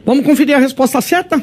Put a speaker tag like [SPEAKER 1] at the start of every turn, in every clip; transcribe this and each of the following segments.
[SPEAKER 1] Vamos conferir a resposta certa?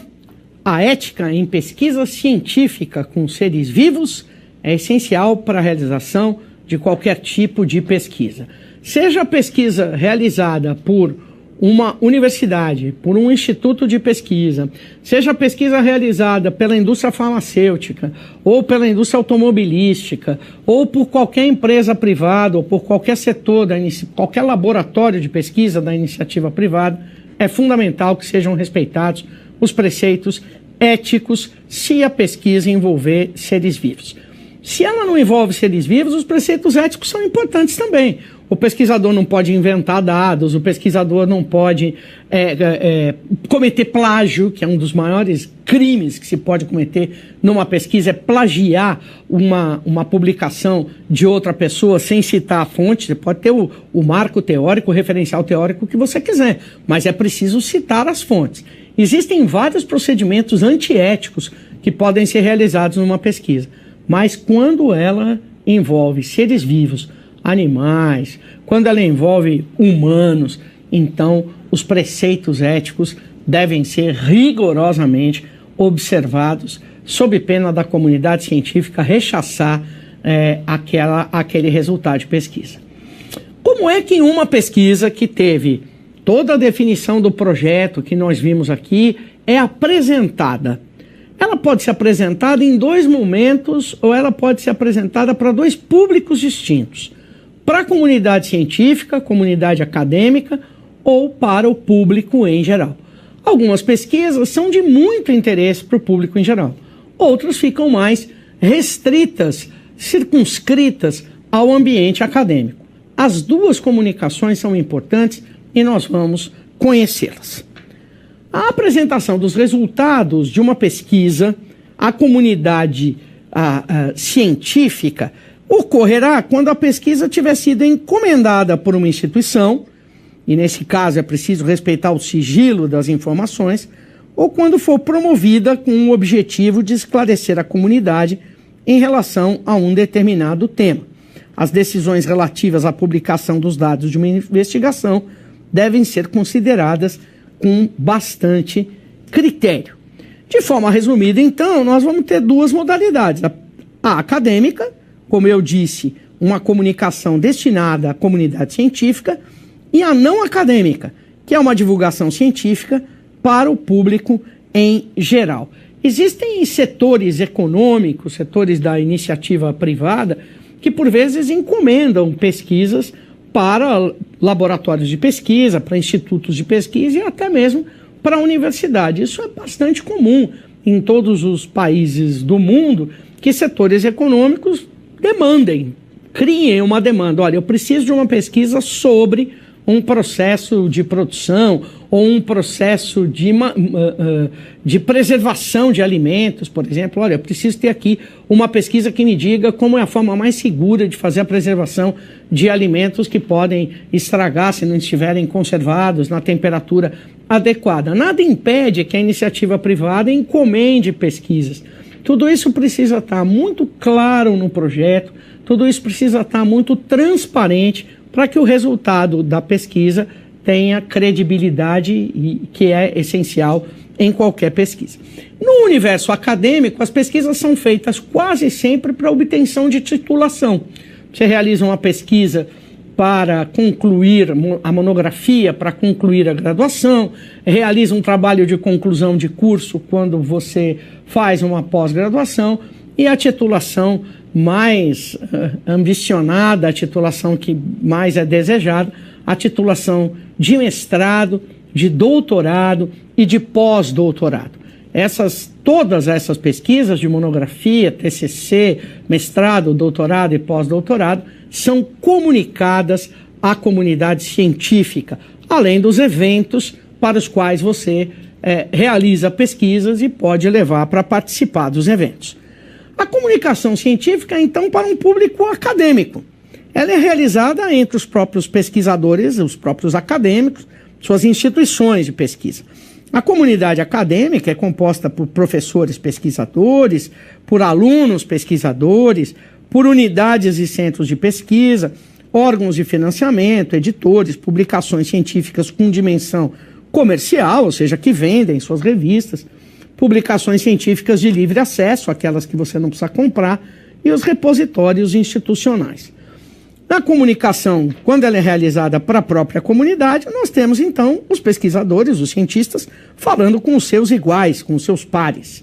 [SPEAKER 1] A ética em pesquisa científica com seres vivos é essencial para a realização de qualquer tipo de pesquisa. Seja a pesquisa realizada por uma universidade, por um instituto de pesquisa, seja a pesquisa realizada pela indústria farmacêutica, ou pela indústria automobilística, ou por qualquer empresa privada, ou por qualquer setor, qualquer laboratório de pesquisa da iniciativa privada, é fundamental que sejam respeitados os preceitos éticos se a pesquisa envolver seres vivos. Se ela não envolve seres vivos, os preceitos éticos são importantes também. O pesquisador não pode inventar dados, o pesquisador não pode cometer plágio, que é um dos maiores crimes que se pode cometer numa pesquisa, é plagiar uma publicação de outra pessoa sem citar a fonte. Você pode ter o marco teórico, o referencial teórico que você quiser, mas é preciso citar as fontes. Existem vários procedimentos antiéticos que podem ser realizados numa pesquisa, mas quando ela envolve seres vivos, animais, quando ela envolve humanos, então os preceitos éticos devem ser rigorosamente observados, sob pena da comunidade científica rechaçar aquele resultado de pesquisa. Como é que em uma pesquisa que teve toda a definição do projeto que nós vimos aqui é apresentada? Ela pode ser apresentada em dois momentos ou ela pode ser apresentada para dois públicos distintos. Para a comunidade científica, comunidade acadêmica ou para o público em geral. Algumas pesquisas são de muito interesse para o público em geral. Outras ficam mais restritas, circunscritas ao ambiente acadêmico. As duas comunicações são importantes e nós vamos conhecê-las. A apresentação dos resultados de uma pesquisa à comunidade científica ocorrerá quando a pesquisa tiver sido encomendada por uma instituição, e nesse caso é preciso respeitar o sigilo das informações, ou quando for promovida com o objetivo de esclarecer a comunidade em relação a um determinado tema. As decisões relativas à publicação dos dados de uma investigação devem ser consideradas com bastante critério. De forma resumida, então, nós vamos ter duas modalidades. A acadêmica, como eu disse, uma comunicação destinada à comunidade científica, e a não acadêmica, que é uma divulgação científica para o público em geral. Existem setores econômicos, setores da iniciativa privada, que por vezes encomendam pesquisas para laboratórios de pesquisa, para institutos de pesquisa e até mesmo para a universidade. Isso é bastante comum em todos os países do mundo, que setores econômicos demandem, criem uma demanda. Olha, eu preciso de uma pesquisa sobre um processo de produção ou um processo de preservação de alimentos, por exemplo. Olha, eu preciso ter aqui uma pesquisa que me diga como é a forma mais segura de fazer a preservação de alimentos que podem estragar se não estiverem conservados na temperatura adequada. Nada impede que a iniciativa privada encomende pesquisas. Tudo isso precisa estar muito claro no projeto, tudo isso precisa estar muito transparente para que o resultado da pesquisa tenha credibilidade, que é essencial em qualquer pesquisa. No universo acadêmico, as pesquisas são feitas quase sempre para obtenção de titulação. Você realiza uma pesquisa para concluir a monografia, para concluir a graduação, realiza um trabalho de conclusão de curso quando você faz uma pós-graduação, e a titulação mais ambicionada, a titulação que mais é desejada, a titulação de mestrado, de doutorado e de pós-doutorado. Todas essas pesquisas de monografia, TCC, mestrado, doutorado e pós-doutorado são comunicadas à comunidade científica, além dos eventos para os quais você realiza pesquisas e pode levar para participar dos eventos. A comunicação científica, então, para um público acadêmico. Ela é realizada entre os próprios pesquisadores, os próprios acadêmicos, suas instituições de pesquisa. A comunidade acadêmica é composta por professores pesquisadores, por alunos pesquisadores, por unidades e centros de pesquisa, órgãos de financiamento, editores, publicações científicas com dimensão comercial, ou seja, que vendem suas revistas, publicações científicas de livre acesso, aquelas que você não precisa comprar, e os repositórios institucionais. Na comunicação, quando ela é realizada para a própria comunidade, nós temos então os pesquisadores, os cientistas, falando com os seus iguais, com os seus pares.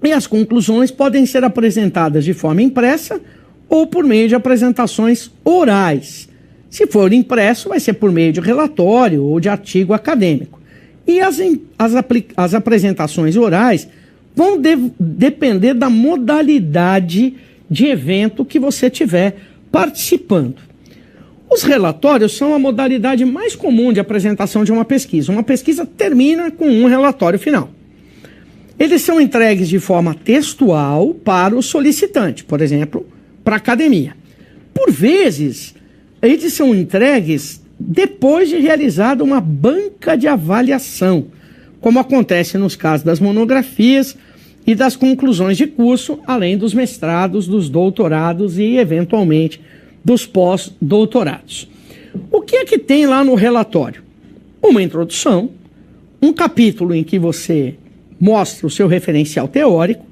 [SPEAKER 1] E as conclusões podem ser apresentadas de forma impressa ou por meio de apresentações orais. Se for impresso, vai ser por meio de relatório ou de artigo acadêmico. E as apresentações orais vão depender da modalidade de evento que você tiver participando. Os relatórios são a modalidade mais comum de apresentação de uma pesquisa. Uma pesquisa termina com um relatório final. Eles são entregues de forma textual para o solicitante, por exemplo, para a academia. Por vezes, eles são entregues depois de realizada uma banca de avaliação, como acontece nos casos das monografias e das conclusões de curso, além dos mestrados, dos doutorados e, eventualmente, dos pós-doutorados. O que é que tem lá no relatório? Uma introdução, um capítulo em que você mostra o seu referencial teórico,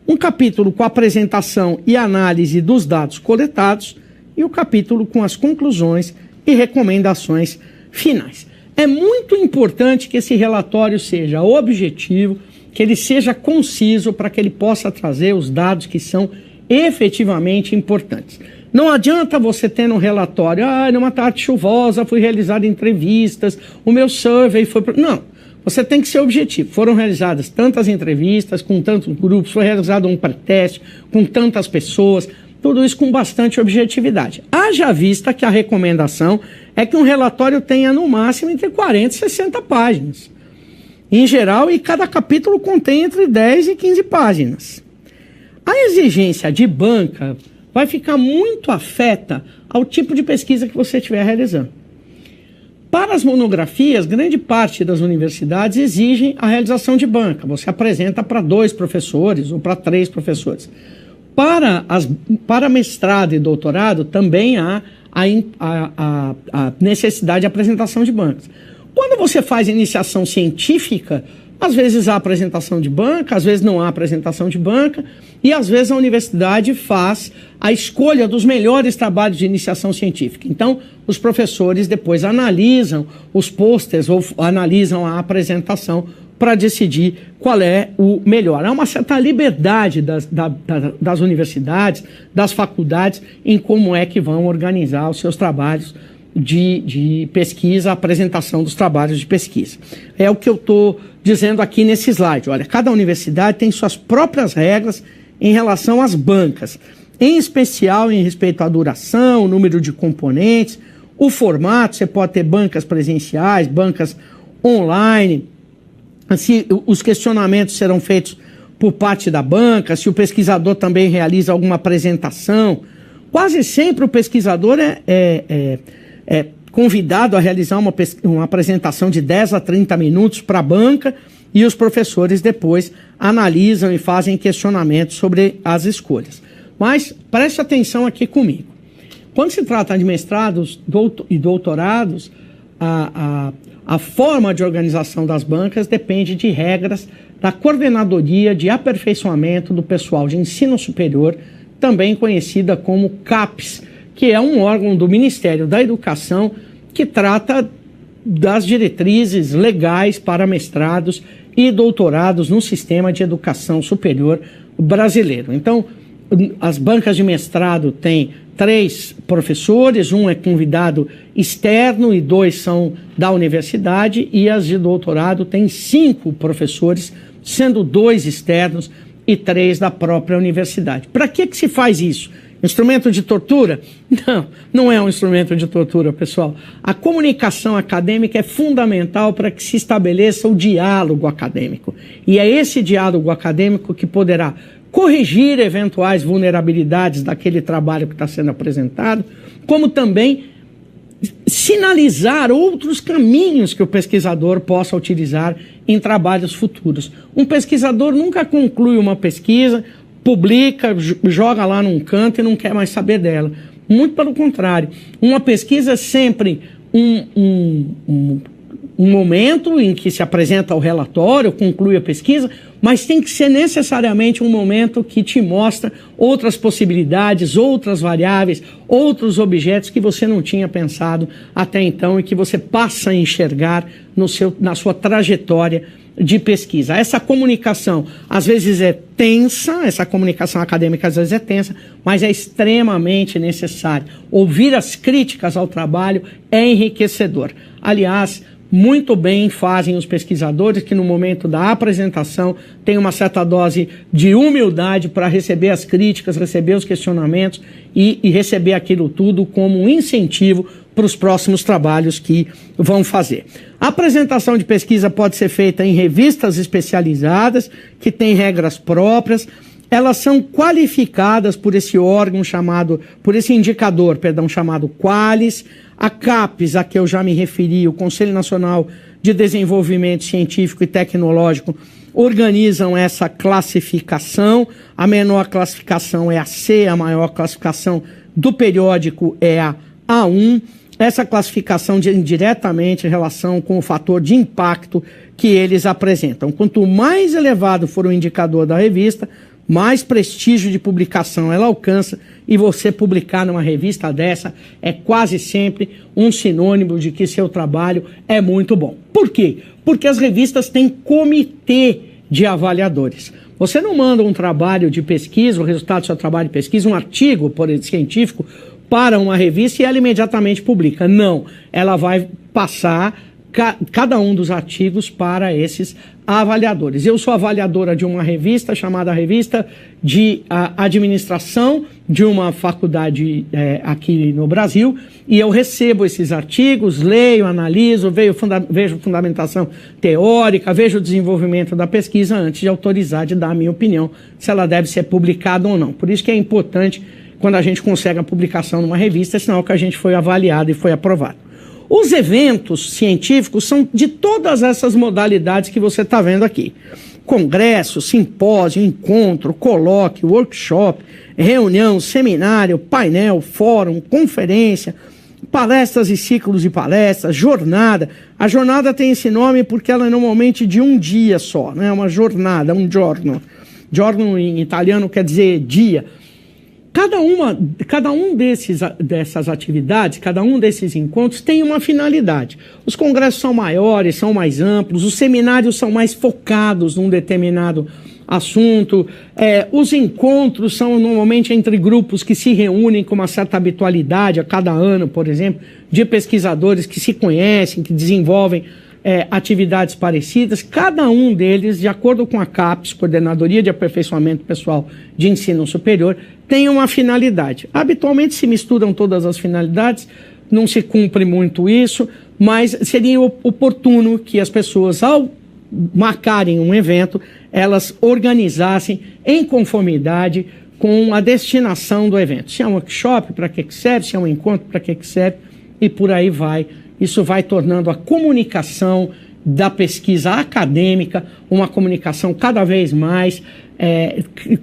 [SPEAKER 1] um capítulo com apresentação e análise dos dados coletados e o capítulo com as conclusões e recomendações finais. É muito importante que esse relatório seja objetivo, que ele seja conciso para que ele possa trazer os dados que são efetivamente importantes. Não adianta você ter no relatório, numa tarde chuvosa fui realizar entrevistas, o meu survey foi... Não, você tem que ser objetivo. Foram realizadas tantas entrevistas, com tantos grupos, foi realizado um pré-teste, com tantas pessoas, tudo isso com bastante objetividade. Haja vista que a recomendação é que um relatório tenha no máximo entre 40 e 60 páginas. Em geral, e cada capítulo contém entre 10 e 15 páginas. A exigência de banca vai ficar muito afeta ao tipo de pesquisa que você estiver realizando. Para as monografias, grande parte das universidades exigem a realização de banca. Você apresenta para 2 professores ou para 3 professores. Para mestrado e doutorado, também há a necessidade de apresentação de bancas. Quando você faz iniciação científica, às vezes há apresentação de banca, às vezes não há apresentação de banca, e às vezes a universidade faz a escolha dos melhores trabalhos de iniciação científica. Então, os professores depois analisam os posters ou analisam a apresentação para decidir qual é o melhor. Há uma certa liberdade das universidades, das faculdades, em como é que vão organizar os seus trabalhos de pesquisa, a apresentação dos trabalhos de pesquisa. É o que eu estou dizendo aqui nesse slide. Olha, cada universidade tem suas próprias regras em relação às bancas, em especial em respeito à duração, o número de componentes, o formato. Você pode ter bancas presenciais, bancas online, se os questionamentos serão feitos por parte da banca, se o pesquisador também realiza alguma apresentação. Quase sempre o pesquisador é convidado a realizar uma apresentação de 10 a 30 minutos para a banca e os professores depois analisam e fazem questionamentos sobre as escolhas. Mas preste atenção aqui comigo. Quando se trata de mestrados e doutorados, a forma de organização das bancas depende de regras da Coordenadoria de Aperfeiçoamento do Pessoal de Ensino Superior, também conhecida como CAPES, que é um órgão do Ministério da Educação que trata das diretrizes legais para mestrados e doutorados no sistema de educação superior brasileiro. Então, as bancas de mestrado têm 3 professores, um é convidado externo e 2 são da universidade, e as de doutorado têm 5 professores, sendo 2 externos e 3 da própria universidade. Para que se faz isso? Instrumento de tortura? Não, não é um instrumento de tortura, pessoal. A comunicação acadêmica é fundamental para que se estabeleça o diálogo acadêmico. E é esse diálogo acadêmico que poderá corrigir eventuais vulnerabilidades daquele trabalho que está sendo apresentado, como também sinalizar outros caminhos que o pesquisador possa utilizar em trabalhos futuros. Um pesquisador nunca conclui uma pesquisa, publica, joga lá num canto e não quer mais saber dela. Muito pelo contrário. Uma pesquisa é sempre um um momento em que se apresenta o relatório, conclui a pesquisa, mas tem que ser necessariamente um momento que te mostra outras possibilidades, outras variáveis, outros objetos que você não tinha pensado até então e que você passa a enxergar na sua trajetória de pesquisa. Essa comunicação às vezes é tensa, essa comunicação acadêmica às vezes é tensa, mas é extremamente necessária. Ouvir as críticas ao trabalho é enriquecedor. Aliás, muito bem fazem os pesquisadores que no momento da apresentação têm uma certa dose de humildade para receber as críticas, receber os questionamentos e receber aquilo tudo como um incentivo para os próximos trabalhos que vão fazer. A apresentação de pesquisa pode ser feita em revistas especializadas, que têm regras próprias. Elas são qualificadas por esse órgão por esse indicador, chamado Qualis. A CAPES, a que eu já me referi, o Conselho Nacional de Desenvolvimento Científico e Tecnológico, organizam essa classificação. A menor classificação é a C, a maior classificação do periódico é a A1. Essa classificação diz diretamente em relação com o fator de impacto que eles apresentam. Quanto mais elevado for o indicador da revista, mais prestígio de publicação ela alcança, e você publicar numa revista dessa é quase sempre um sinônimo de que seu trabalho é muito bom. Por quê? Porque as revistas têm comitê de avaliadores. Você não manda um trabalho de pesquisa, o resultado do seu trabalho de pesquisa, um artigo científico, para uma revista e ela imediatamente publica. Não, ela vai passar cada um dos artigos para esses avaliadores. Eu sou avaliadora de uma revista chamada Revista de Administração de uma faculdade aqui no Brasil, e eu recebo esses artigos, leio, analiso, vejo fundamentação teórica, vejo o desenvolvimento da pesquisa antes de autorizar, de dar a minha opinião se ela deve ser publicada ou não. Por isso que é importante, quando a gente consegue a publicação numa revista, é sinal que a gente foi avaliado e foi aprovado. Os eventos científicos são de todas essas modalidades que você está vendo aqui. Congresso, simpósio, encontro, colóquio, workshop, reunião, seminário, painel, fórum, conferência, palestras e ciclos de palestras, jornada. A jornada tem esse nome porque ela é normalmente de um dia só, né? Uma jornada, um giorno. Giorno em italiano quer dizer dia. Cada um dessas atividades, cada um desses encontros tem uma finalidade. Os congressos são maiores, são mais amplos, os seminários são mais focados num determinado assunto, os encontros são normalmente entre grupos que se reúnem com uma certa habitualidade a cada ano, por exemplo, de pesquisadores que se conhecem, que desenvolvem atividades parecidas. Cada um deles, de acordo com a CAPES, Coordenadoria de Aperfeiçoamento Pessoal de Ensino Superior, tem uma finalidade. Habitualmente se misturam todas as finalidades, não se cumpre muito isso, mas seria oportuno que as pessoas, ao marcarem um evento, elas organizassem em conformidade com a destinação do evento. Se é um workshop, para que serve? Se é um encontro, para que serve? E por aí vai. Isso vai tornando a comunicação da pesquisa acadêmica uma comunicação cada vez mais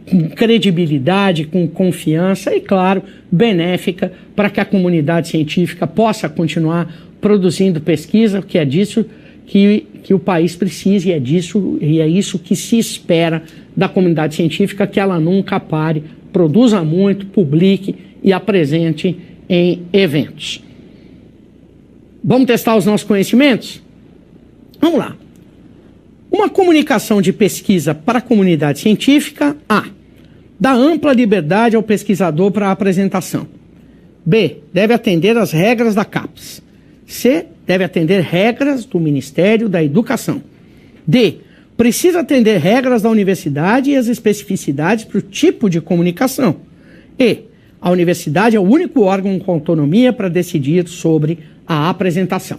[SPEAKER 1] com credibilidade, com confiança e, claro, benéfica para que a comunidade científica possa continuar produzindo pesquisa, que é disso que o país precisa, e é isso que se espera da comunidade científica, que ela nunca pare, produza muito, publique e apresente em eventos. Vamos testar os nossos conhecimentos? Vamos lá. Uma comunicação de pesquisa para a comunidade científica: A. Dá ampla liberdade ao pesquisador para a apresentação. B. Deve atender às regras da CAPES. C. Deve atender regras do Ministério da Educação. D. Precisa atender regras da universidade e as especificidades para o tipo de comunicação. E. A universidade é o único órgão com autonomia para decidir sobre a apresentação.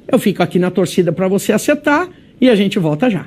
[SPEAKER 1] Eu fico aqui na torcida para você acertar e a gente volta já.